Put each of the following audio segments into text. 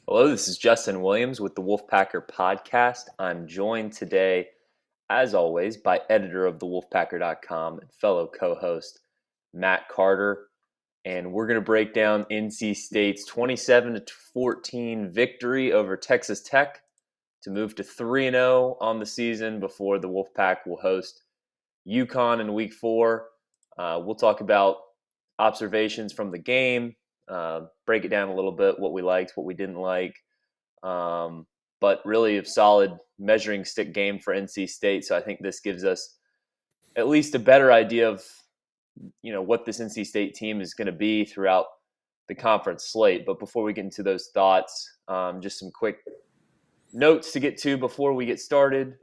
Hello, this is Justin Williams with the Wolfpacker Podcast. I'm joined today, as always, by editor of the Wolfpacker.com and fellow co-host Matt Carter. And we're going to break down NC State's 27-14 victory over Texas Tech to move to 3-0 on the season before the Wolfpack will host UConn in Week 4. We'll talk about observations from the game, break it down a little bit, what we liked, what we didn't like. But really a solid measuring stick game for NC State. So I think this gives us at least a better idea of, what this NC State team is going to be throughout the conference slate. But before we get into those thoughts, just some quick notes to get to before we get started.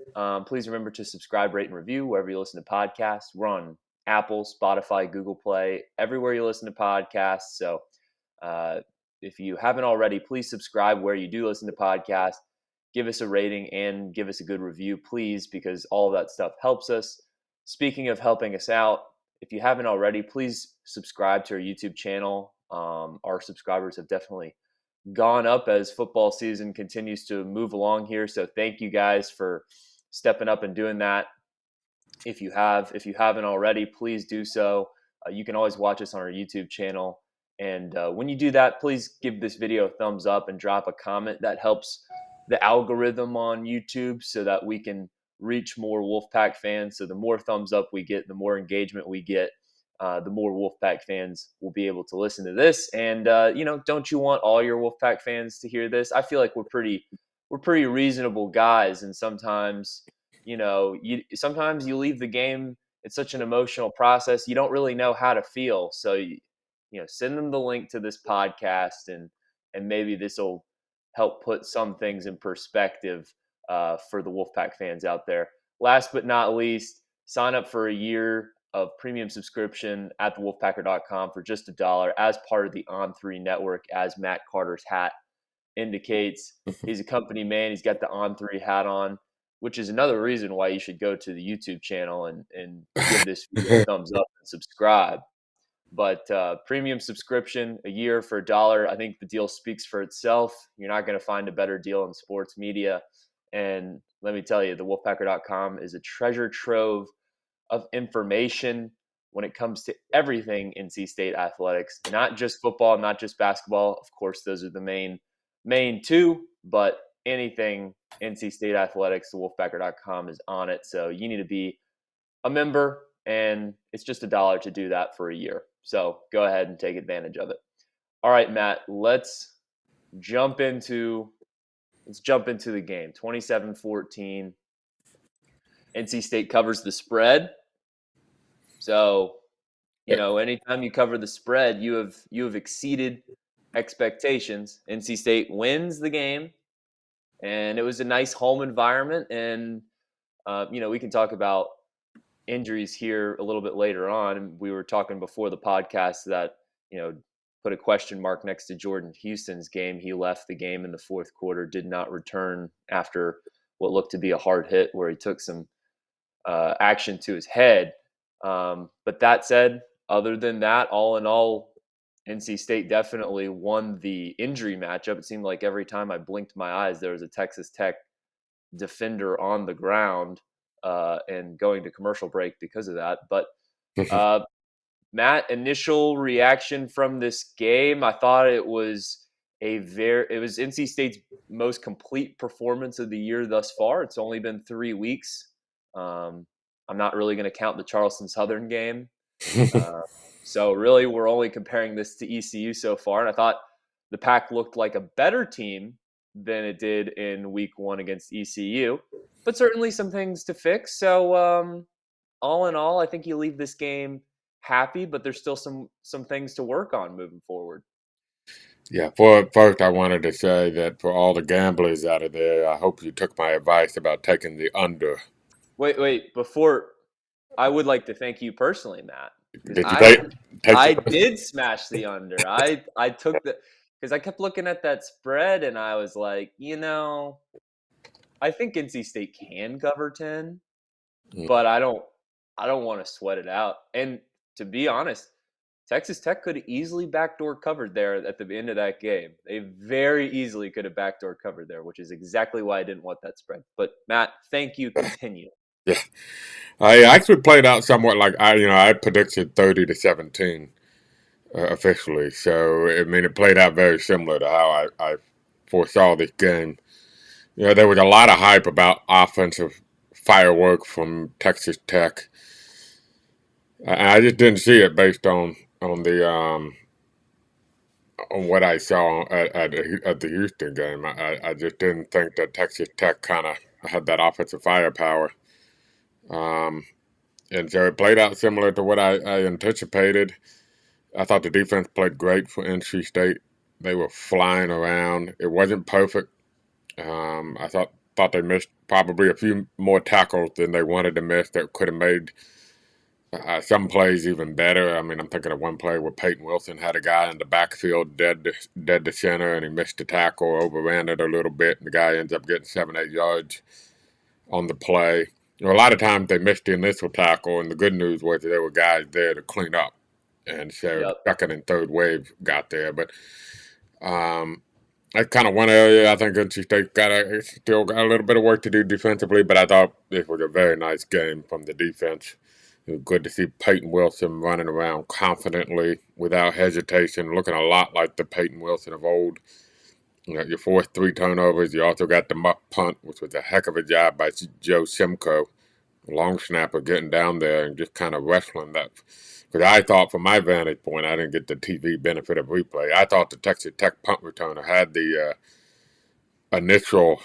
Please remember to subscribe, rate, and review wherever you listen to podcasts. We're on Apple, Spotify, Google Play, everywhere you listen to podcasts. So if you haven't already, please subscribe where you do listen to podcasts. Give us a rating and give us a good review, please, because all of that stuff helps us. Speaking of helping us out, if you haven't already, please subscribe to our YouTube channel. Our subscribers have definitely gone up as football season continues to move along here. So thank you guys for stepping up and doing that. If you haven't already, please do so. You can always watch us on our YouTube channel. And when you do that, please give this video a thumbs up and drop a comment. That helps the algorithm on YouTube so that we can reach more Wolfpack fans. So the more thumbs up we get, the more engagement we get, the more Wolfpack fans will be able to listen to this. And don't you want all your Wolfpack fans to hear this? I feel like we're pretty reasonable guys, and sometimes sometimes you leave the game. It's such an emotional process. You don't really know how to feel. So send them the link to this podcast, and maybe this will help put some things in perspective for the Wolfpack fans out there. Last but not least, sign up for a year of premium subscription at thewolfpacker.com for just $1 as part of the On3 network, as Matt Carter's hat indicates. He's a company man. He's got the On3 hat on, which is another reason why you should go to the YouTube channel and give this video a thumbs up and subscribe. But premium subscription, a year for $1. I think the deal speaks for itself. You're not going to find a better deal in sports media. And let me tell you, the Wolfpacker.com is a treasure trove of information when it comes to everything NC State athletics, not just football, not just basketball. Of course, those are the main two, but anything NC State athletics, the Wolfpacker.com is on it. So you need to be a member, and it's just $1 to do that for a year. So go ahead and take advantage of it. All right, Matt, let's jump into the game. 27-14. NC State covers the spread. So, anytime you cover the spread, you have exceeded expectations. NC State wins the game, and it was a nice home environment. And we can talk about injuries here a little bit later on. We were talking before the podcast that put a question mark next to Jordan Houston's game. He left the game in the fourth quarter, did not return after what looked to be a hard hit where he took some action to his head. But that said, other than that, all in all, NC State definitely won the injury matchup. It seemed like every time I blinked my eyes, there was a Texas Tech defender on the ground and going to commercial break because of that. But Matt, initial reaction from this game, I thought it was NC State's most complete performance of the year thus far. It's only been 3 weeks. I'm not really going to count the Charleston Southern game. So really, we're only comparing this to ECU so far. And I thought the Pack looked like a better team than it did in week 1 against ECU, but certainly some things to fix. So all in all, I think you leave this game happy, but there's still some things to work on moving forward. Yeah, first I wanted to say that for all the gamblers out of there, I hope you took my advice about taking the under. Wait, before, I would like to thank you personally, Matt, because Did you take I the did smash the under. I took because I kept looking at that spread and I was like, I think NC State can cover 10, but I don't want to sweat it out. And to be honest, Texas Tech could have easily backdoor covered there at the end of that game. They very easily could have backdoor covered there, which is exactly why I didn't want that spread. But Matt, thank you. Continue. Yeah, I actually played out somewhat like I predicted 30-17 officially. So I mean, it played out very similar to how I foresaw this game. There was a lot of hype about offensive firework from Texas Tech. I just didn't see it based on what I saw at the Houston game. I just didn't think that Texas Tech kind of had that offensive firepower. Um, and so it played out similar to what I anticipated. I thought the defense played great for NC State. They were flying around. It wasn't perfect. I thought they missed probably a few more tackles than they wanted to miss that could have made some plays even better. I mean, I'm thinking of one play where Peyton Wilson had a guy in the backfield dead to center, and he missed the tackle, overran it a little bit, and the guy ends up getting 7-8 yards on the play. A lot of times they missed the initial tackle, and the good news was there were guys there to clean up. And so the Yep. second and third wave got there. But that's kind of one area I think NC State still got a little bit of work to do defensively, but I thought this was a very nice game from the defense. It was good to see Peyton Wilson running around confidently, without hesitation, looking a lot like the Peyton Wilson of old. You forced 3 turnovers. You also got the muck punt, which was a heck of a job by Joe Simcoe, long snapper, getting down there and just kind of wrestling that. Because I thought, from my vantage point, I didn't get the TV benefit of replay. I thought the Texas Tech punt returner had the initial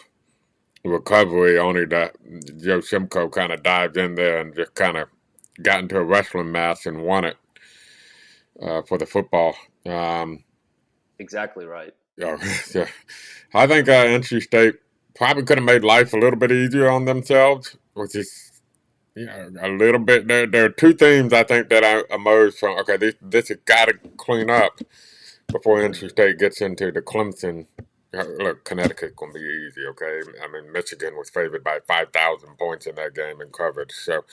recovery, only that Joe Simcoe kind of dived in there and just kind of got into a wrestling match and won it for the football. Exactly right. So I think NC State probably could have made life a little bit easier on themselves, which is a little bit. There are 2 themes I think that I emerged from. Okay, this has got to clean up before NC State gets into the Clemson. Look, Connecticut's gonna be easy. Okay, I mean Michigan was favored by 5,000 points in that game and covered. So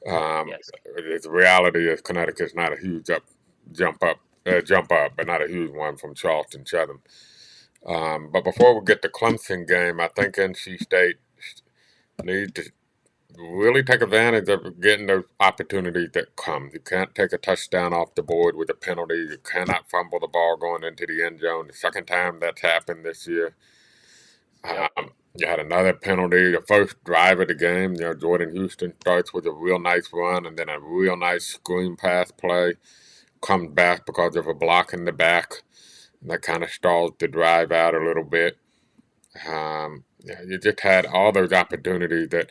Yes. the reality is Connecticut's not a huge jump up, but not a huge one from Charleston Southern. But before we get to Clemson game, I think NC State needs to really take advantage of getting those opportunities that come. You can't take a touchdown off the board with a penalty. You cannot fumble the ball going into the end zone. The second time that's happened this year. Yep. You had another penalty, the first drive of the game. Jordan Houston starts with a real nice run and then a real nice screen pass play. Comes back because of a block in the back. And that kind of stalls the drive out a little bit. You just had all those opportunities that,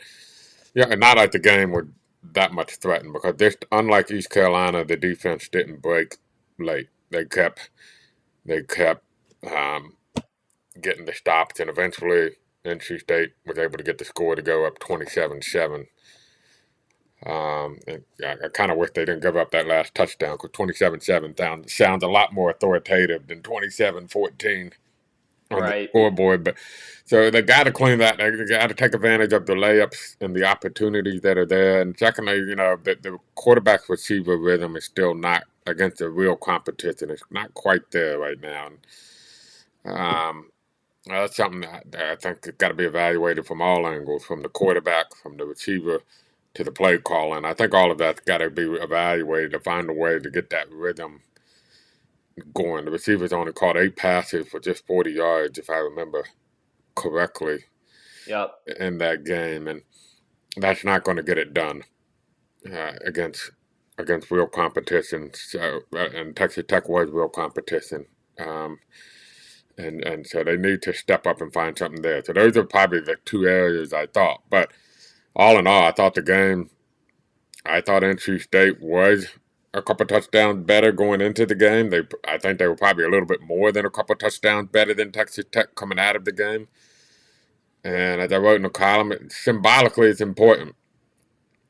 and not like the game was that much threatened, because this, unlike East Carolina, the defense didn't break late. They kept getting the stops, and eventually NC State was able to get the score to go up 27-7. And I kind of wish they didn't give up that last touchdown, because 27-7 sounds a lot more authoritative than 27-14 on the Right. scoreboard. But so they got to clean that. They got to take advantage of the layups and the opportunities that are there. And secondly, the quarterback receiver rhythm is still not against the real competition. It's not quite there right now. And, that's something that I think has got to be evaluated from all angles, from the quarterback, from the receiver, to the play calling. I think all of that's got to be evaluated to find a way to get that rhythm going. The receivers only caught 8 passes for just 40 yards, if I remember correctly, Yep. in that game, and that's not going to get it done against real competition. So, and Texas Tech was real competition, and so they need to step up and find something there. So those are probably the 2 areas I thought. But all in all, I thought NC State was a couple touchdowns better going into the game. I think they were probably a little bit more than a couple touchdowns better than Texas Tech coming out of the game. And as I wrote in the column, symbolically, it's important.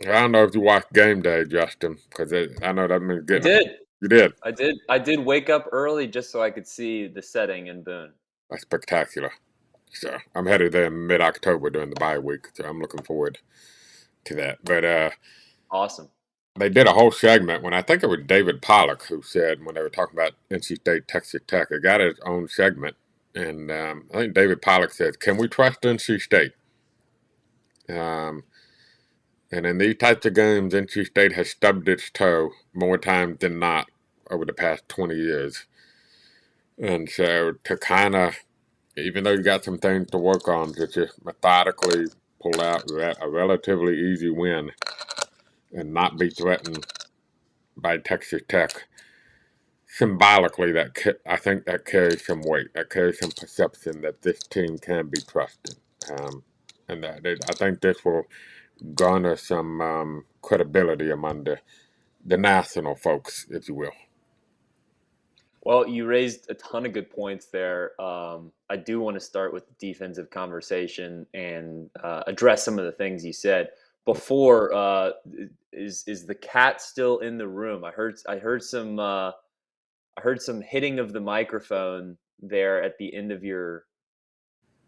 I don't know if you watched Game Day, Justin, because I know that means I getting. did. You did. I did. I did wake up early just so I could see the setting in Boone. That's spectacular. So I'm headed there in mid-October during the bye week, so I'm looking forward to that. But Awesome. they did a whole segment when I think it was David Pollock who said when they were talking about NC State, Texas Tech, it got its own segment. And I think David Pollock says, "Can we trust NC State?" Um, and in these types of games, NC State has stubbed its toe more times than not over the past 20 years. And so to kind of, even though you got some things to work on, to just methodically pull out a relatively easy win and not be threatened by Texas Tech, symbolically, I think that carries some weight. That carries some perception that this team can be trusted, and I think this will garner some credibility among the national folks, if you will. Well, you raised a ton of good points there. I do want to start with the defensive conversation and address some of the things you said before. Is the cat still in the room? I heard some hitting of the microphone there at the end of Yeah,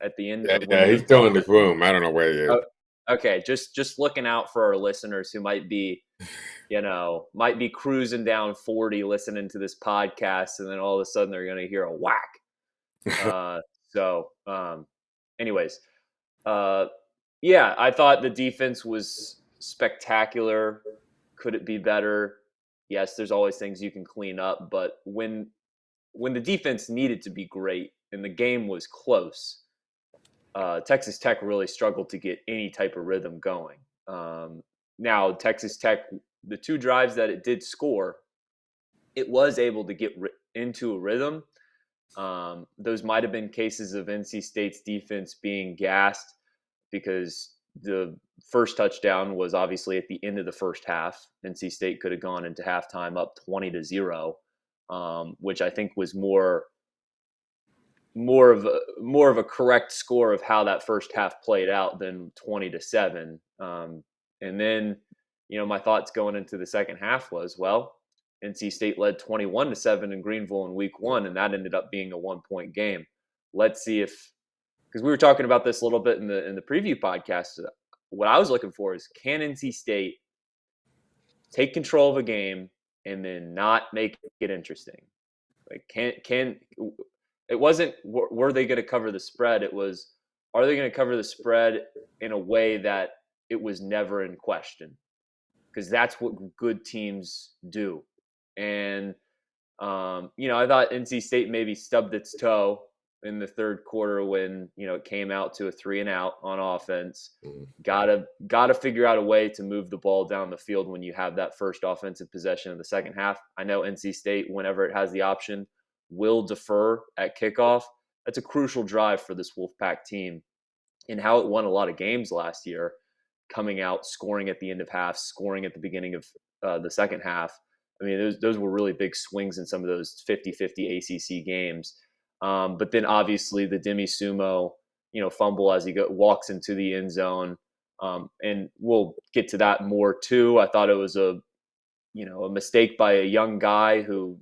when yeah, you were he's still in talking. this room. I don't know where he is. Oh, okay, just looking out for our listeners who might be cruising down 40 listening to this podcast, and then all of a sudden they're going to hear a whack. Uh, so, anyways, uh, yeah, I thought the defense was spectacular. Could it be better? Yes, there's always things you can clean up, but when the defense needed to be great and the game was close, Texas Tech really struggled to get any type of rhythm going. Now, Texas Tech, the two drives that it did score, it was able to get into a rhythm. Those might have been cases of NC State's defense being gassed because the first touchdown was obviously at the end of the first half. NC State could have gone into halftime up 20-0, which I think was more of a correct score of how that first half played out than 20-7. And then, my thoughts going into the second half was, well, NC State led 21-7 in Greenville in week 1, and that ended up being a 1-point game. Let's see if, because we were talking about this a little bit in the preview podcast. What I was looking for is, can NC State take control of a game and then not make it interesting? Like, can it wasn't were they going to cover the spread? It was, are they going to cover the spread in a way that it was never in question? Because that's what good teams do. And I thought NC State maybe stubbed its toe in the third quarter when it came out to a 3-and-out on offense. Gotta figure out a way to move the ball down the field when you have that first offensive possession of the second half. I know NC State, whenever it has the option, will defer at kickoff. That's a crucial drive for this Wolfpack team and how it won a lot of games last year, coming out, scoring at the end of half, scoring at the beginning of the second half. I mean, those were really big swings in some of those 50-50 ACC games. But then obviously the Demi Sumo, fumble as he walks into the end zone. And we'll get to that more too. I thought it was a mistake by a young guy who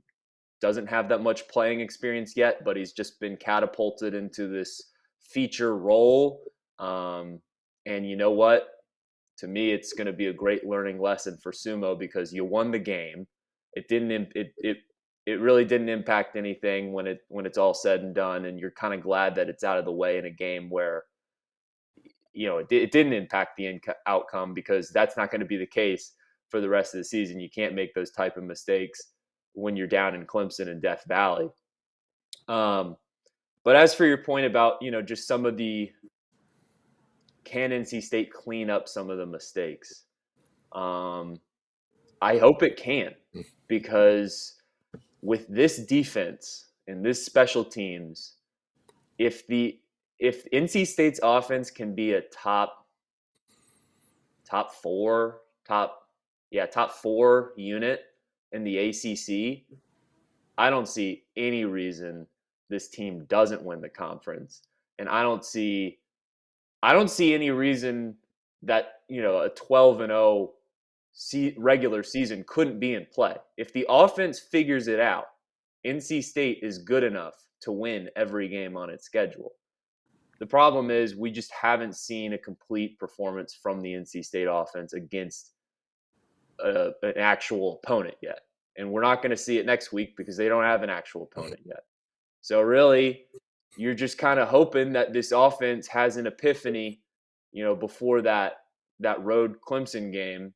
doesn't have that much playing experience yet, but he's just been catapulted into this feature role. And you know what? To me, it's going to be a great learning lesson for Sumo because you won the game. It didn't. It really didn't impact anything when it's all said and done, and you're kind of glad that it's out of the way in a game where it didn't impact the outcome, because that's not going to be the case for the rest of the season. You can't make those type of mistakes when you're down in Clemson and Death Valley. But as for your point about just some of the, can NC State clean up some of the mistakes? I hope it can, because with this defense and this special teams, if NC State's offense can be a top four unit in the ACC, I don't see any reason this team doesn't win the conference, and I don't see any reason that a 12-0 regular season couldn't be in play. If the offense figures it out, NC State is good enough to win every game on its schedule. The problem is we just haven't seen a complete performance from the NC State offense against an actual opponent yet. And we're not going to see it next week because they don't have an actual opponent yet. So really, you're just kind of hoping that this offense has an epiphany, before that road Clemson game.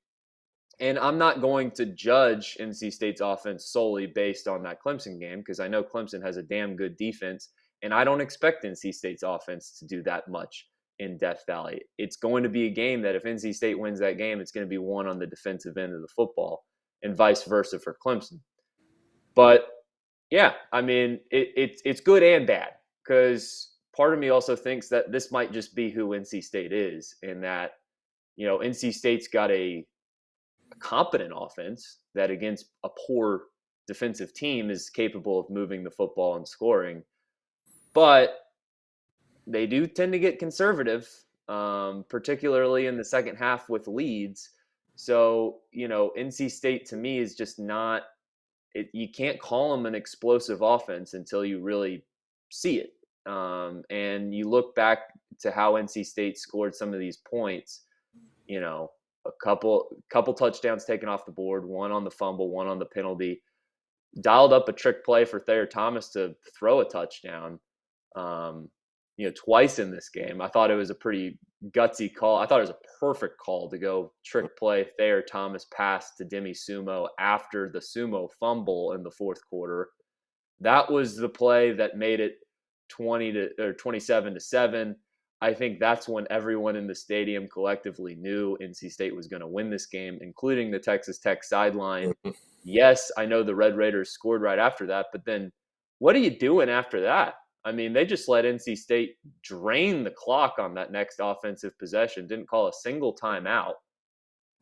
And I'm not going to judge NC State's offense solely based on that Clemson game because I know Clemson has a damn good defense, and I don't expect NC State's offense to do that much in Death Valley. It's going to be a game that if NC State wins that game, it's going to be won on the defensive end of the football, and vice versa for Clemson. But yeah, I mean, it's good and bad because part of me also thinks that this might just be who NC State is, and that NC State's got a competent offense that against a poor defensive team is capable of moving the football and scoring. But they do tend to get conservative, particularly in the second half with leads. So, NC State to me is just not you can't call them an explosive offense until you really see it. And you look back to how NC State scored some of these points, a couple touchdowns taken off the board, one on the fumble, one on the penalty, dialed up a trick play for Thayer Thomas to throw a touchdown, twice in this game. I thought it was a pretty gutsy call. I thought it was a perfect call to go trick play Thayer Thomas pass to Demi Sumo after the Sumo fumble in the fourth quarter. That was the play that made it 27-7. I think that's when everyone in the stadium collectively knew NC State was going to win this game, including the Texas Tech sideline. Yes, I know the Red Raiders scored right after that, but then what are you doing after that? I mean, they just let NC State drain the clock on that next offensive possession, didn't call a single timeout,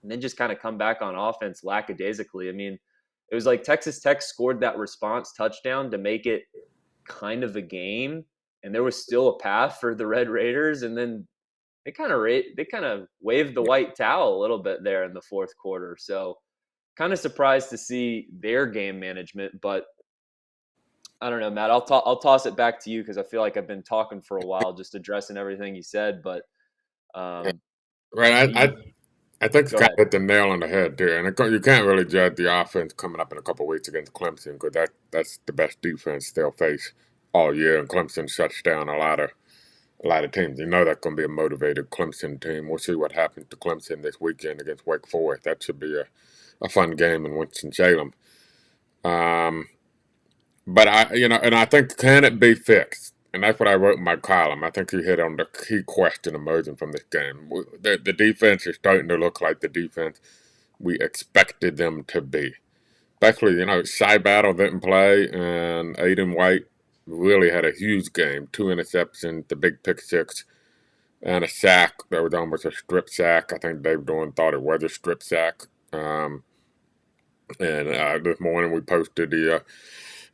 and then just kind of come back on offense lackadaisically. I mean, it was like Texas Tech scored that response touchdown to make it kind of a game, and there was still a path for the Red Raiders, and then they kind of waved the white towel a little bit there in the fourth quarter. So kind of surprised to see their game management, but I don't know, Matt. I'll toss it back to you because I feel like I've been talking for a while, just addressing everything you said. But Right. you I think you go kind ahead. of hit the nail on the head there. And you can't really judge the offense coming up in a couple of weeks against Clemson because that's the best defense they'll face all year. And Clemson shuts down a lot of teams. You know that's going to be a motivated Clemson team. We'll see what happens to Clemson this weekend against Wake Forest. That should be a fun game in Winston-Salem. Um, but and I think can it be fixed? And that's what I wrote in my column. I think you hit on the key question emerging from this game. The defense is starting to look like the defense we expected them to be. Especially, Shy Battle didn't play, and Aiden White really had a huge game. 2 interceptions, the big pick six, and a sack that was almost a strip sack. I think Dave Dorn thought it was a strip sack. And this morning we posted the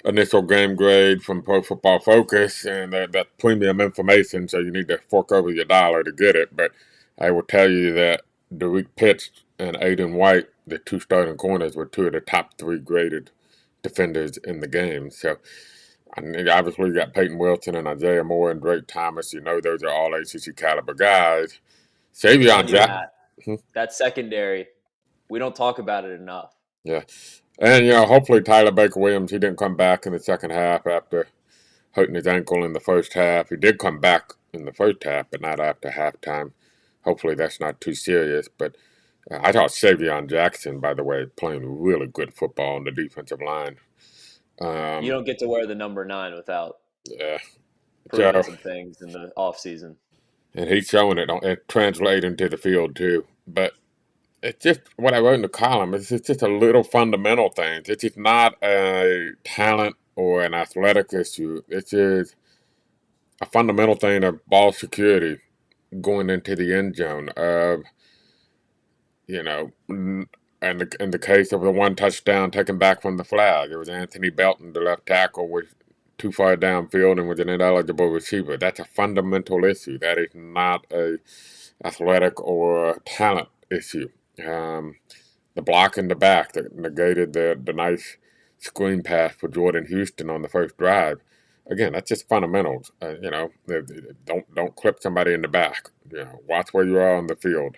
initial game grade from Pro Football Focus, and that's premium information, so you need to fork over your dollar to get it. But I will tell you that Derek Pitts and Aiden White, the two starting corners, were two of the top 3 graded defenders in the game. So, obviously, you got Peyton Wilson and Isaiah Moore and Drake Thomas. Those are all ACC caliber guys. I'm Savion telling you, Jackson. Matt, that secondary, we don't talk about it enough. Yeah. And, hopefully Tyler Baker Williams, he didn't come back in the second half after hurting his ankle in the first half. He did come back in the first half, but not after halftime. Hopefully that's not too serious. But I thought Savion Jackson, by the way, playing really good football on the defensive line. You don't get to wear the number 9 without Yeah. proving So, some things in the off season. and he's showing it translating to the field too. But it's just what I wrote in the column. It's just a little fundamental thing. It's just not a talent or an athletic issue. It's just a fundamental thing of ball security going into the end zone. In the case of the one touchdown taken back from the flag, it was Anthony Belton, the left tackle, was too far downfield and was an ineligible receiver. That's a fundamental issue. That is not a athletic or talent issue. The block in the back that negated the nice screen pass for Jordan Houston on the first drive. Again, that's just fundamentals. Don't clip somebody in the back. Watch where you are on the field.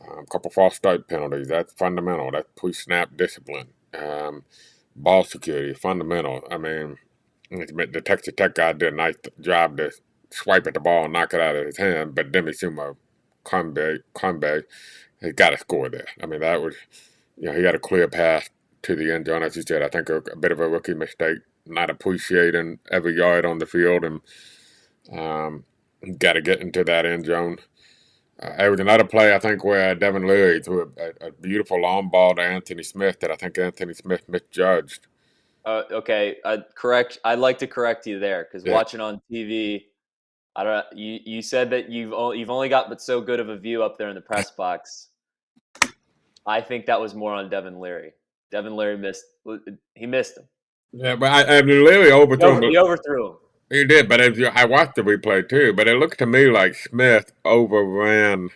A couple false start penalties. That's fundamental. That's pre-snap discipline. Ball security, fundamental. I mean, the Texas Tech guy did a nice job to swipe at the ball and knock it out of his hand, but Demi Sumo, Conbe, he got to score there. I mean, that was, he got a clear path to the end zone. As you said, I think a bit of a rookie mistake, not appreciating every yard on the field, and got to get into that end zone. There was another play, I think, where Devin Leary threw a beautiful long ball to Anthony Smith that I think Anthony Smith misjudged. Okay, correct. I'd like to correct you there because Yeah, watching on TV, I don't. You said that you've only got but so good of a view up there in the press box. I think that was more on Devin Leary. Devin Leary missed. He missed him. yeah, but I mean, Leary overthrew him. He overthrew him. He did, but I watched the replay too. But it looked to me like Smith overran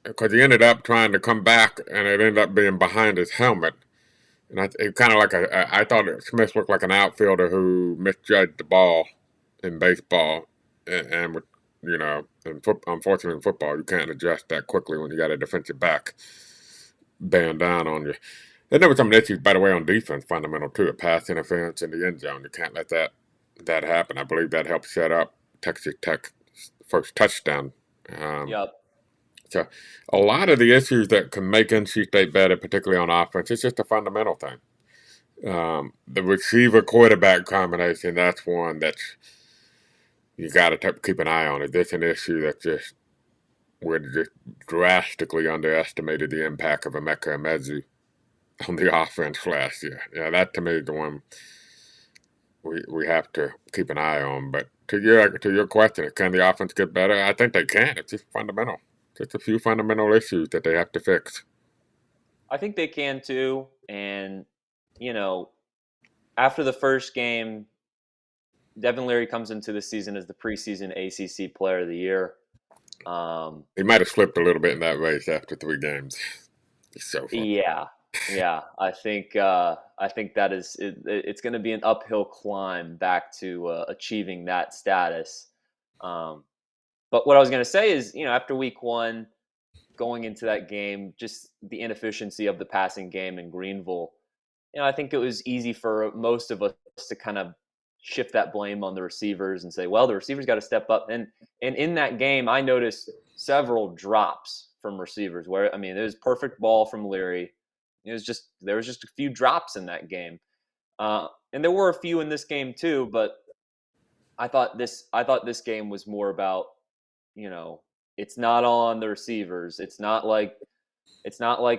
because he ended up trying to come back, and it ended up being behind his helmet. And it kind of like I thought Smith looked like an outfielder who misjudged the ball in baseball, and with unfortunately in football you can't adjust that quickly when you got a defensive back bearing down on you. And there were some issues, by the way, on defense, fundamental too. A pass interference in the end zone, you can't let that happen. I believe that helped set up Texas Tech's first touchdown. Yep. So a lot of the issues that can make NC State better, particularly on offense, it's just a fundamental thing. The receiver quarterback combination, that's one that's you got to keep an eye on. Is this an issue that we just drastically underestimated the impact of Emeka Emezu on the offense last year? Yeah, that to me is the one we have to keep an eye on. But to your question, can the offense get better? I think they can. It's just fundamental. Just a few fundamental issues that they have to fix. I think they can too. And after the first game, Devin Leary comes into the season as the preseason ACC Player of the Year. He might have slipped a little bit in that race after 3 games. He's so fun. Yeah. I think that it's going to be an uphill climb back to achieving that status. But what I was going to say is, after week 1, going into that game, just the inefficiency of the passing game in Greenville, I think it was easy for most of us to kind of shift that blame on the receivers and say, well, the receivers got to step up. And in that game, I noticed several drops from receivers where, it was perfect ball from Leary. There was just a few drops in that game. And there were a few in this game too, but I thought this game was more about, it's not all on the receivers. It's not like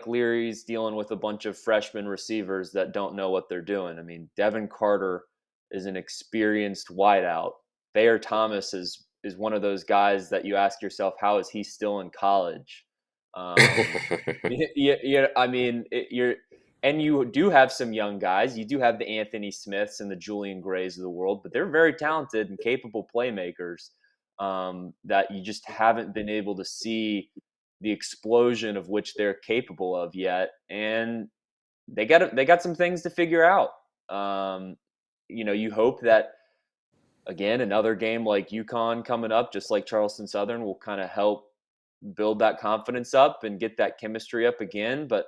Leary's dealing with a bunch of freshman receivers that don't know what they're doing. Devin Carter is an experienced wideout. Thayer Thomas is one of those guys that you ask yourself, how is he still in college? And you do have some young guys. You do have the Anthony Smiths and the Julian Grays of the world, but they're very talented and capable playmakers that you just haven't been able to see the explosion of which they're capable of yet. And they got some things to figure out. You hope that, again, another game like UConn coming up, just like Charleston Southern, will kind of help build that confidence up and get that chemistry up again. But,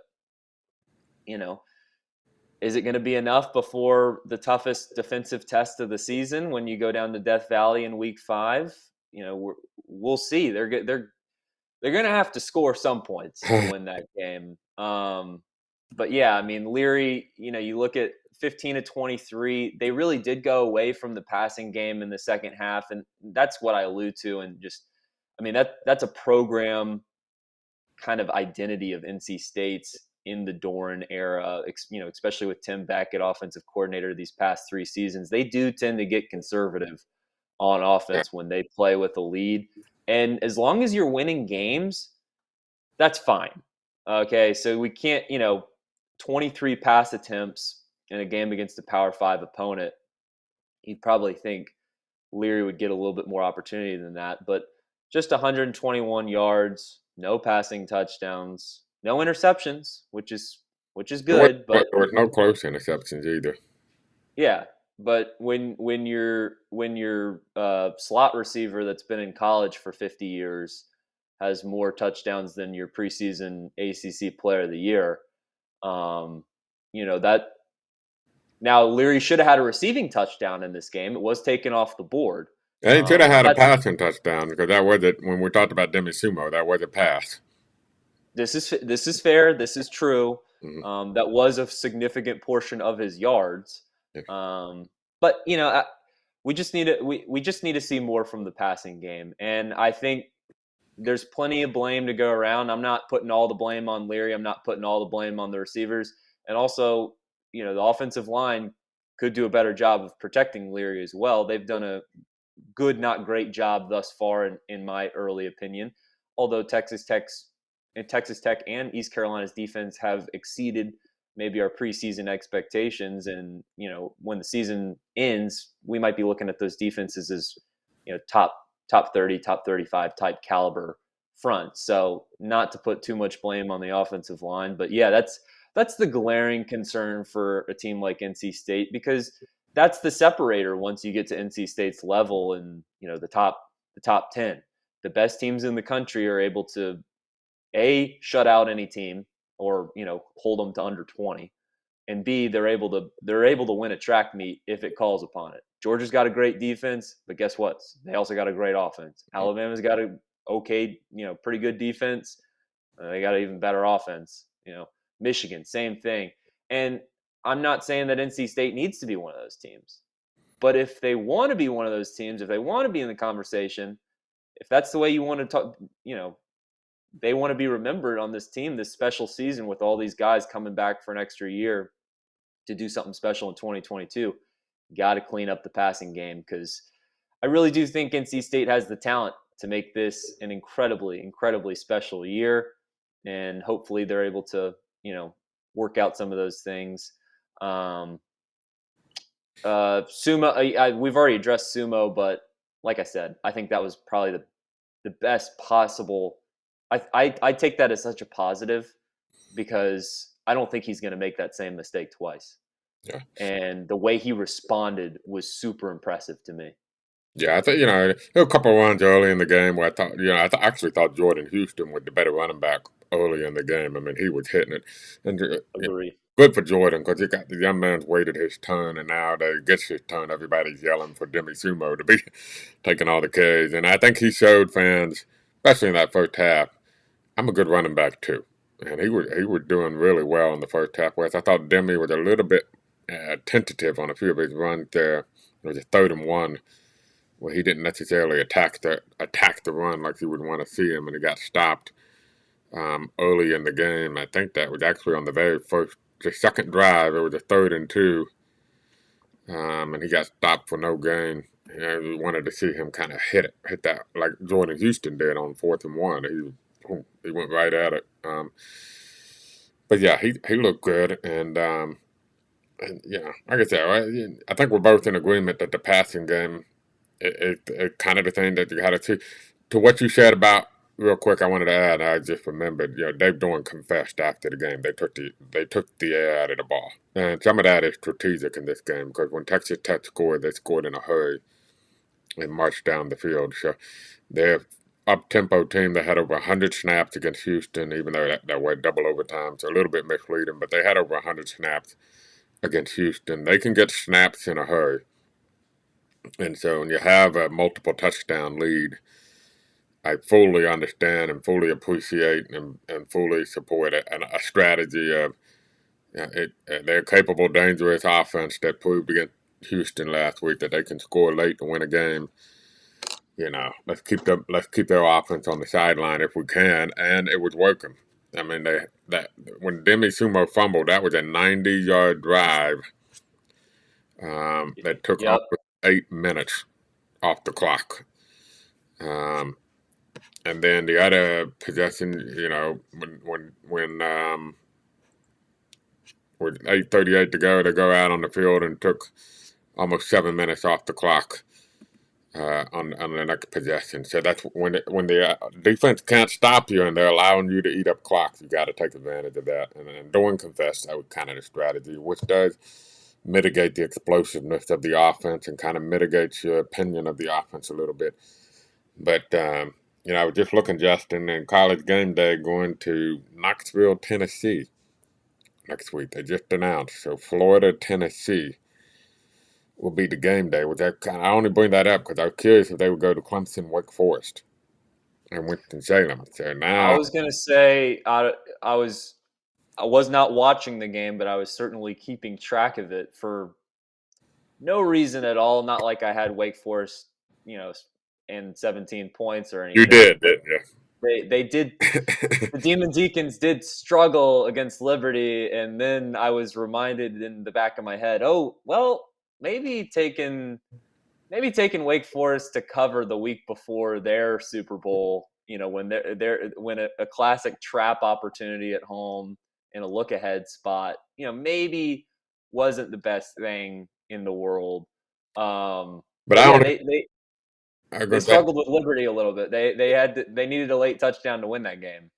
is it going to be enough before the toughest defensive test of the season when you go down to Death Valley in week 5? We'll see. They're going to have to score some points to win that game. But yeah, Leary, you look at 15 to 23, they really did go away from the passing game in the second half. And that's what I allude to. And just, that's a program kind of identity of NC State's in the Doran era, especially with Tim Beckett, offensive coordinator, these past 3 seasons. They do tend to get conservative on offense when they play with a lead. And as long as you're winning games, that's fine. Okay, so we can't, 23 pass attempts in a game against a Power 5 opponent. You'd probably think Leary would get a little bit more opportunity than that. But just 121 yards, no passing touchdowns, no interceptions, which is good. But there was no close interceptions either. yeah, but when your slot receiver that's been in college for 50 years has more touchdowns than your preseason ACC Player of the Year. That now Leary should have had a receiving touchdown in this game. It was taken off the board. And he should have But had a passing touchdown because that was it. When we talked about Demi Sumo, that was a pass. This is fair. This is true. Mm-hmm. That was a significant portion of his yards. Yeah. But we just need to we just need to see more from the passing game, and I think there's plenty of blame to go around. I'm not putting all the blame on Leary. I'm not putting all the blame on the receivers, and also the offensive line could do a better job of protecting Leary as well. They've done a good, not great job thus far, in my early opinion. Although Texas Tech and East Carolina's defense have exceeded maybe our preseason expectations, and when the season ends, we might be looking at those defenses as top 30, top 35 type caliber front. So not to put too much blame on the offensive line, but yeah, that's the glaring concern for a team like NC State, because that's the separator once you get to NC State's level and the top 10. The best teams in the country are able to shut out any team, or hold them to under 20, and B, they're able to win a track meet if it calls upon it. Georgia's got a great defense, but guess what? They also got a great offense. Alabama's got a pretty good defense. They got an even better offense. Michigan, same thing. And I'm not saying that NC State needs to be one of those teams, but if they want to be one of those teams, if they want to be in the conversation, if that's the way you want to talk, they want to be remembered on this team, this special season with all these guys coming back for an extra year to do something special in 2022. Got to clean up the passing game, because I really do think NC State has the talent to make this an incredibly, incredibly special year, and hopefully they're able to, work out some of those things. Sumo, we've already addressed Sumo, but like I said, I think that was probably the best possible. I take that as such a positive, because I don't think he's going to make that same mistake twice. Yeah. And the way he responded was super impressive to me. Yeah, I think there were a couple of runs early in the game where I thought I actually thought Jordan Houston was the better running back early in the game. I mean, he was hitting it, and Agree. good for Jordan, because the young man's waited his turn, and now that he gets his turn, everybody's yelling for Demi Sumo to be taking all the carries, and I think he showed fans, especially in that first half, I'm a good running back too, and he was doing really well in the first half. Whereas I thought Demi was a little bit tentative on a few of his runs there. It was a 3rd and 1. Well, he didn't necessarily attack the run like you would want to see him, and he got stopped early in the game. I think that was actually on the second drive. It was a 3rd and 2, and he got stopped for no gain. We wanted to see him kind of hit that like Jordan Houston did on 4th and 1. He went right at it. But yeah, he looked good, and like I said, I think we're both in agreement that the passing game. It kind of the thing that you had to see. To what you said about, real quick, I wanted to add. I just remembered. Dave Doeren confessed after the game they took the air out of the ball, and some of that is strategic in this game, because when Texas Tech scored, they scored in a hurry and marched down the field. So they're up-tempo team. They had over 100 snaps against Houston, even though that was double overtime, so a little bit misleading. But they had over 100 snaps against Houston. They can get snaps in a hurry. And so when you have a multiple touchdown lead, I fully understand and fully appreciate and fully support a strategy of they're capable, dangerous offense that proved against Houston last week that they can score late to win a game. Let's keep their offense on the sideline if we can, and it was working. I mean, when Demi Sumo fumbled, that was a 90-yard drive that took Yep. almost 8 minutes off the clock. And then the other possession, when with 8:38 to go, they go out on the field and took almost 7 minutes off the clock on the next possession. So that's when the defense can't stop you and they're allowing you to eat up clocks. You got to take advantage of that. And Doeren confessed that was kind of the strategy, which does mitigate the explosiveness of the offense and kind of mitigates your opinion of the offense a little bit. But I was just looking, Justin, and College Game Day going to Knoxville, Tennessee next week. They just announced. So Florida, Tennessee will be the game day. I only bring that up because I was curious if they would go to Clemson, Wake Forest, and Winston-Salem. So I now was gonna say I was not watching the game, but I was certainly keeping track of it for no reason at all. Not like I had Wake Forest, and 17 points or you anything, did, but didn't you? they did. The Demon Deacons did struggle against Liberty, and then I was reminded in the back of my head, oh well, maybe taking Wake Forest to cover the week before their Super Bowl. When when a classic trap opportunity at home in a look ahead spot. Maybe wasn't the best thing in the world. but But I yeah, only I they was gonna say, struggled with Liberty a little bit. They needed a late touchdown to win that game.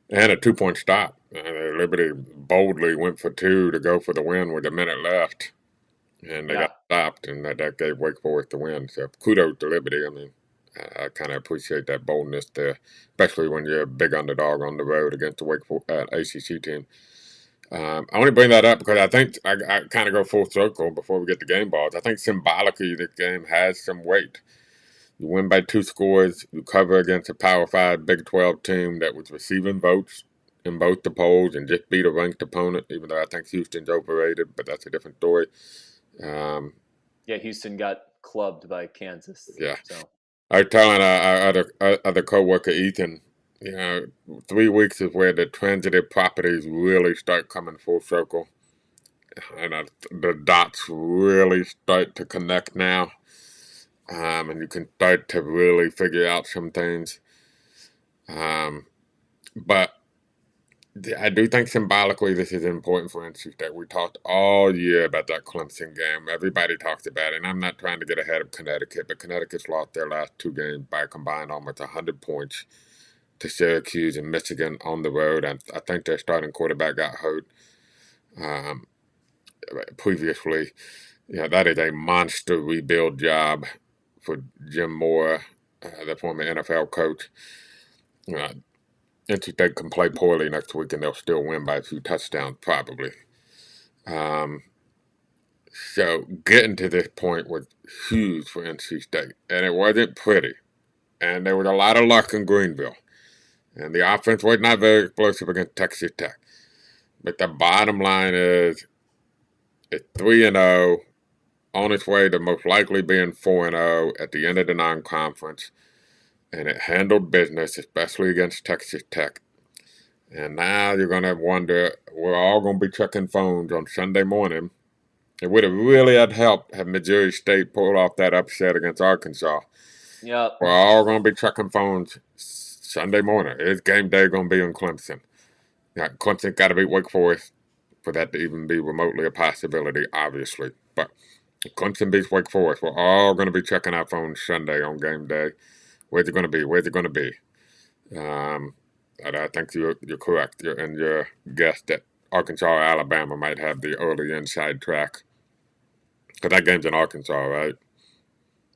and a 2-point stop. Liberty boldly went for two to go for the win with a minute left, and they Yeah, got stopped, and that gave Wake Forest the win. So kudos to Liberty. I mean, I kind of appreciate that boldness there, especially when you're a big underdog on the road against the Wake Forest ACC team. I only bring that up because I think I kind of go full circle before we get to game balls. I think symbolically this game has some weight. You win by 2 scores. You cover against a Power 5 Big 12 team that was receiving votes in both the polls and just beat a ranked opponent, even though I think Houston's overrated, but that's a different story. Um, yeah. Houston got clubbed by Kansas. yeah. So I was telling our other coworker, Ethan, 3 weeks is where the transitive properties really start coming full circle. And the dots really start to connect now. And you can start to really figure out some things. Um, but I do think symbolically this is important for NC State. We talked all year about that Clemson game. Everybody talks about it, and I'm not trying to get ahead of Connecticut, but Connecticut's lost their last 2 games by a combined almost 100 points to Syracuse and Michigan on the road. And I think their starting quarterback got hurt um, previously. Yeah, that is a monster rebuild job for Jim Moore, the former NFL coach. Uh, NC State can play poorly next week and they'll still win by a few touchdowns, probably. Um, so getting to this point was huge for NC State, and it wasn't pretty. And there was a lot of luck in Greenville, and the offense was not very explosive against Texas Tech. But the bottom line is, it's 3-0, on its way to most likely being 4-0 at the end of the non-conference, and it handled business, especially against Texas Tech. And now you're going to wonder, we're all going to be checking phones on Sunday morning. It would have really had helped had Missouri State pulled off that upset against Arkansas. yeah, We're all going to be checking phones Sunday morning. It's game day going to be in Clemson. Yeah, Clemson got to beat Wake Forest for that to even be remotely a possibility, obviously. But if Clemson beats Wake Forest, we're all going to be checking our phones Sunday on game day. Where's it going to be? Where's it going to be? And I think you're correct in your guess that Arkansas or Alabama might have the early inside track. Because that game's in Arkansas, right?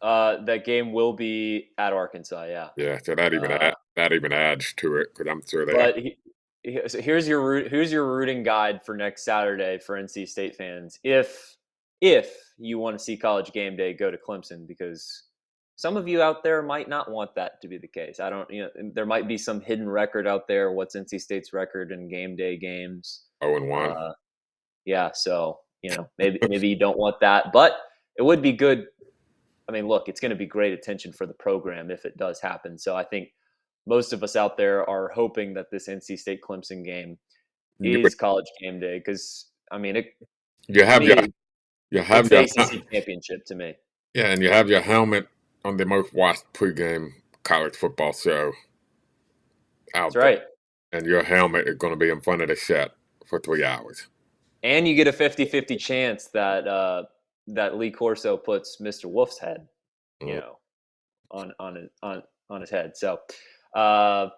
that game will be at Arkansas. Yeah. Yeah, so Uh, that even adds to it because I'm sure they have. But so here's your rooting guide for next Saturday for NC State fans. If you want to see College Game Day, go to Clemson because some of you out there might not want that to be the case. I don't, there might be some hidden record out there. What's NC State's record in game day games? 0-1. Uh, yeah, so maybe you don't want that, but it would be good. I mean, look, it's going to be great attention for the program if it does happen. So I think most of us out there are hoping that this NC State Clemson game But is College Game Day because I mean, you to have your me, you it's have the your ACC championship to me. yeah, and you have your helmet on the most watched pregame college football show That's out there, right. and your helmet is going to be in front of the set for 3 hours. And you get a 50-50 chance that that Lee Corso puts Mr. Wolf's head, you Mm. know, on his head. So, uh,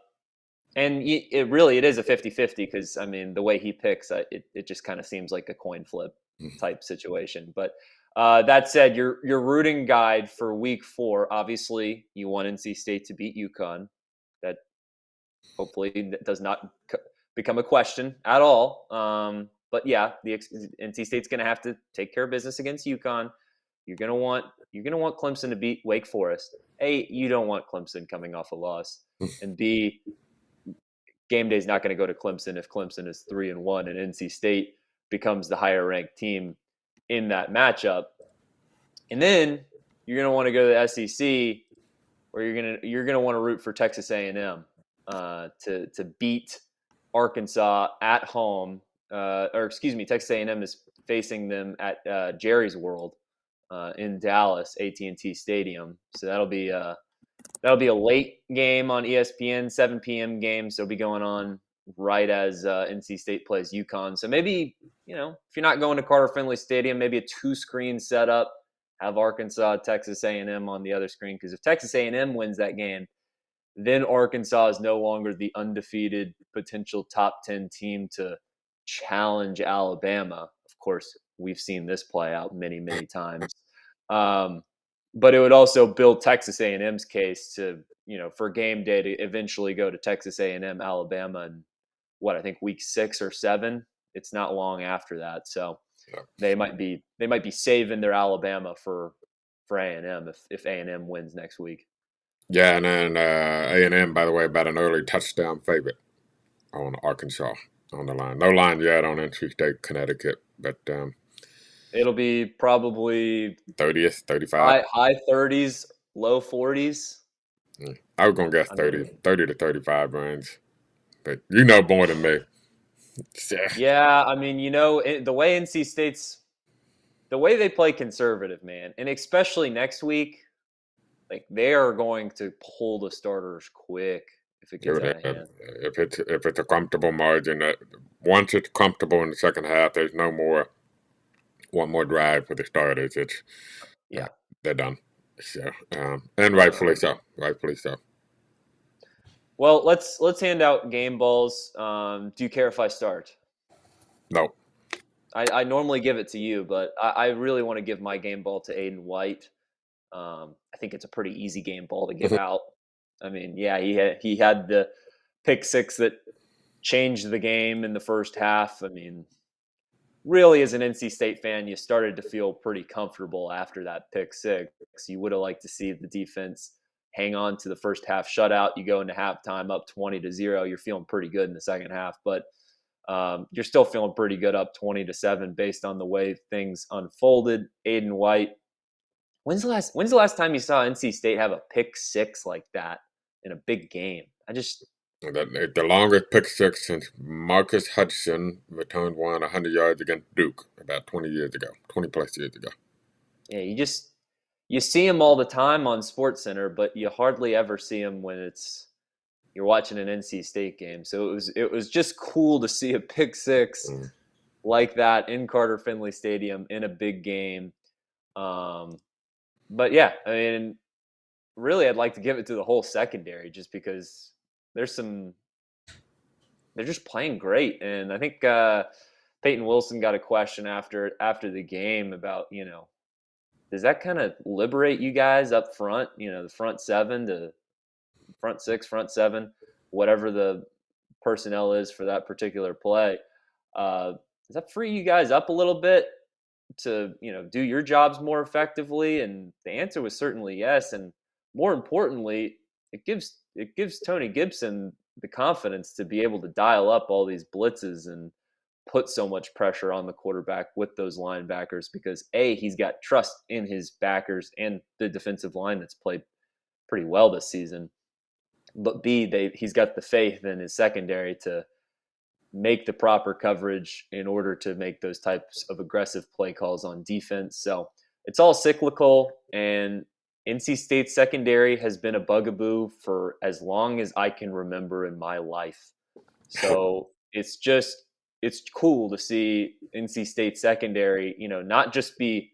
and it is a 50-50 because I mean the way he picks, it just kind of seems like a coin flip type situation. But that said, your rooting guide for Week 4, obviously you want NC State to beat UConn. Hopefully, it does not become a question at all. But yeah, the NC State's going to have to take care of business against UConn. You're going to want Clemson to beat Wake Forest. A, you don't want Clemson coming off a loss, and B, game day is not going to go to Clemson if Clemson is 3-1 and NC State becomes the higher ranked team in that matchup. And then you're going to want to go to the SEC, where you're gonna want to root for Texas A&M to beat Arkansas at home. Or excuse me, Texas A&M is facing them at Jerry's World in Dallas, AT&T Stadium. So that'll be a late game on ESPN, 7 p.m. game. So it'll be going on right as NC State plays UConn. So maybe, if you're not going to Carter Finley Stadium, maybe a 2-screen setup, have Arkansas, Texas A&M on the other screen. Because if Texas A&M wins that game, then Arkansas is no longer the undefeated potential top 10 team to challenge Alabama. Of course, we've seen this play out many, many times. But it would also build Texas A&M's case to, for game day to eventually go to Texas A&M, Alabama, and I think week 6 or 7. It's not long after that, so they might be saving their Alabama for A&M if A&M wins next week. Yeah, and then A&M, by the way, about an early touchdown favorite on Arkansas on the line. No line yet on NC State, Connecticut, but it'll be probably 30th, 35. High 30s, low 40s. I was going to guess 30 to 35 range, but you know more than me. Yeah, I mean, the way NC State's the way they play conservative, man, and especially next week, like they are going to pull the starters quick if it gets out of hand. If it's a comfortable margin, once it's comfortable in the second half, there's no more one more drive for the starters. It's they're done. So and rightfully so. Rightfully so. Well, let's hand out game balls. Do you care if I start? No. I normally give it to you, but I really want to give my game ball to Aiden White. I think it's a pretty easy game ball to give out. I mean, yeah, he had the pick 6 that changed the game in the first half. I mean, really, as an NC State fan, you started to feel pretty comfortable after that pick 6. You would have liked to see the defense hang on to the first half shutout. You go into halftime up 20-0. You're feeling pretty good in the second half, but you're still feeling pretty good up 20-7 based on the way things unfolded. Aiden White, when's the last time you saw NC State have a pick 6 like that in a big game? The longest pick 6 since Marcus Hudson returned one 100 yards against Duke about 20 plus years ago. Yeah, you see him all the time on SportsCenter, but you hardly ever see him when you're watching an NC State game. So it was just cool to see a pick 6 like that in Carter Finley Stadium in a big game. But yeah, I mean, really, I'd like to give it to the whole secondary just because they're just playing great. And I think Peyton Wilson got a question after the game about, does that kind of liberate you guys up front? The front 7 to front 6, front 7, whatever the personnel is for that particular play. Does that free you guys up a little bit to, do your jobs more effectively? And the answer was certainly yes. And more importantly, it gives Tony Gibson the confidence to be able to dial up all these blitzes and put so much pressure on the quarterback with those linebackers because A, he's got trust in his backers and the defensive line that's played pretty well this season. But B, he's got the faith in his secondary to make the proper coverage in order to make those types of aggressive play calls on defense. So it's all cyclical, and NC State's secondary has been a bugaboo for as long as I can remember in my life. So it's cool to see NC State secondary, not just be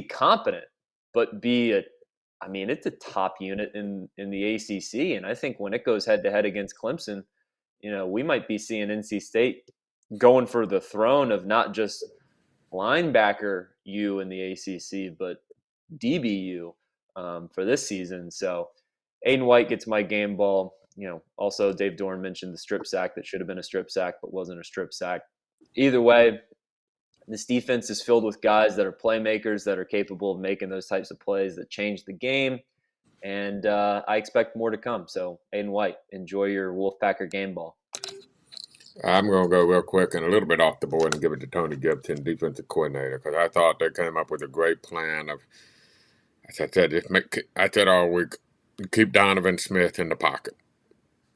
competent, but it's a top unit in the ACC. And I think when it goes head to head against Clemson, we might be seeing NC State going for the throne of not just linebacker U in the ACC, but DBU for this season. So Aiden White gets my game ball. Also Dave Dorn mentioned the strip sack that should have been a strip sack but wasn't a strip sack. Either way, this defense is filled with guys that are playmakers that are capable of making those types of plays that change the game. And I expect more to come. So, Aiden White, enjoy your Wolfpacker game ball. I'm going to go real quick and a little bit off the board and give it to Tony Gibson, defensive coordinator, because I thought they came up with a great plan of, as I said, I said all week, keep Donovan Smith in the pocket.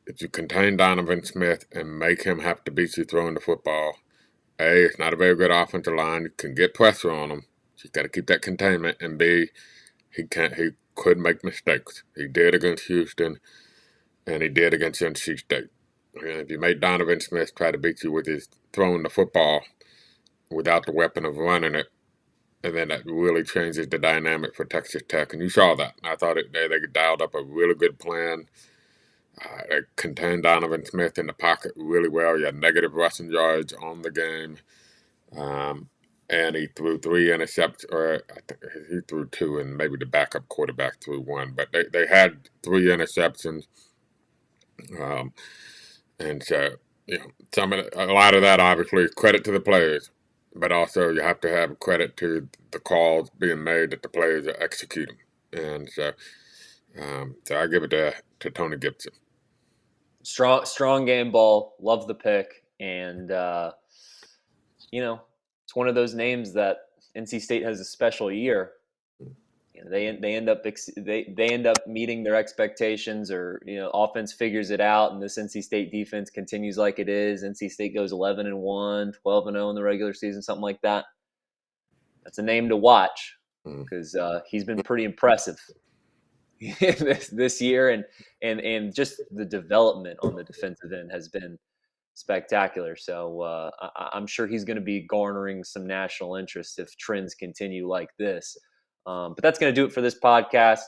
If you contain Donovan Smith and make him have to beat you throwing the football, A, it's not a very good offensive line. You can get pressure on him. You got to keep that containment. And B, he could make mistakes. He did against Houston, and he did against NC State. And if you make Donovan Smith try to beat you with his throwing the football without the weapon of running it, and then that really changes the dynamic for Texas Tech. And you saw that. I thought they dialed up a really good plan. They contained Donovan Smith in the pocket really well. He had negative rushing yards on the game. And he threw 3 interceptions, or I think he threw 2, and maybe the backup quarterback threw 1. But they had 3 interceptions. And so, a lot of that obviously is credit to the players, but also you have to have credit to the calls being made that the players are executing. And so I give it to Tony Gibson. Strong game ball. Love the pick. And, it's one of those names that NC State has a special year. They end up meeting their expectations, or offense figures it out, and this NC State defense continues like it is. NC State goes 11-1, 12-0 in the regular season, something like that. That's a name to watch because he's been pretty impressive this year, and just the development on the defensive end has been spectacular. So I'm sure he's going to be garnering some national interest if trends continue like this. But that's going to do it for this podcast.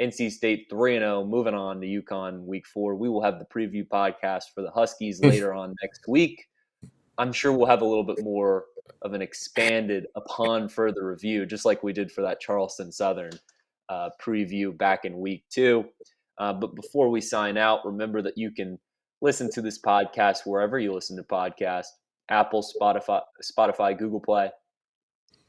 NC State 3-0, moving on to UConn week 4. We will have the preview podcast for the Huskies later on next week. I'm sure we'll have a little bit more of an expanded upon further review, just like we did for that Charleston Southern preview back in week 2. But before we sign out, remember that you can listen to this podcast wherever you listen to podcasts: Apple, Spotify, Google Play.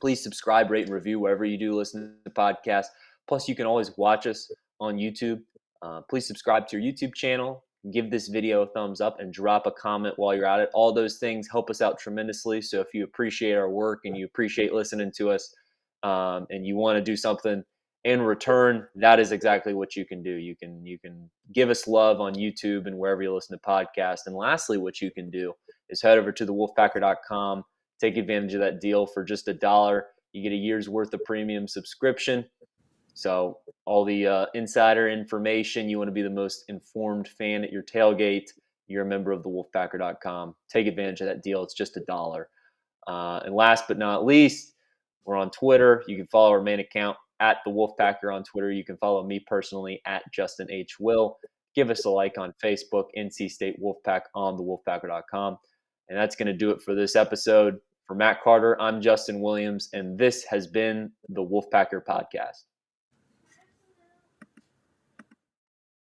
Please subscribe, rate, and review wherever you do listen to podcasts. Plus, you can always watch us on YouTube. Please subscribe to your YouTube channel. Give this video a thumbs up and drop a comment while you're at it. All those things help us out tremendously. So if you appreciate our work and you appreciate listening to us, and you want to do something in return, that is exactly what you can do. You can give us love on YouTube and wherever you listen to podcasts. And lastly, what you can do is head over to thewolfpacker.com. Take advantage of that deal for just $1. You get a year's worth of premium subscription. So all the insider information, you want to be the most informed fan at your tailgate, you're a member of thewolfpacker.com. Take advantage of that deal. It's just $1. And last but not least, we're on Twitter. You can follow our main account at the Wolfpacker on Twitter. You can follow me personally at Justin H. Will. Give us a like on Facebook, NC State Wolfpack on thewolfpacker.com. And that's going to do it for this episode. For Matt Carter, I'm Justin Williams, and this has been the Wolfpacker Podcast.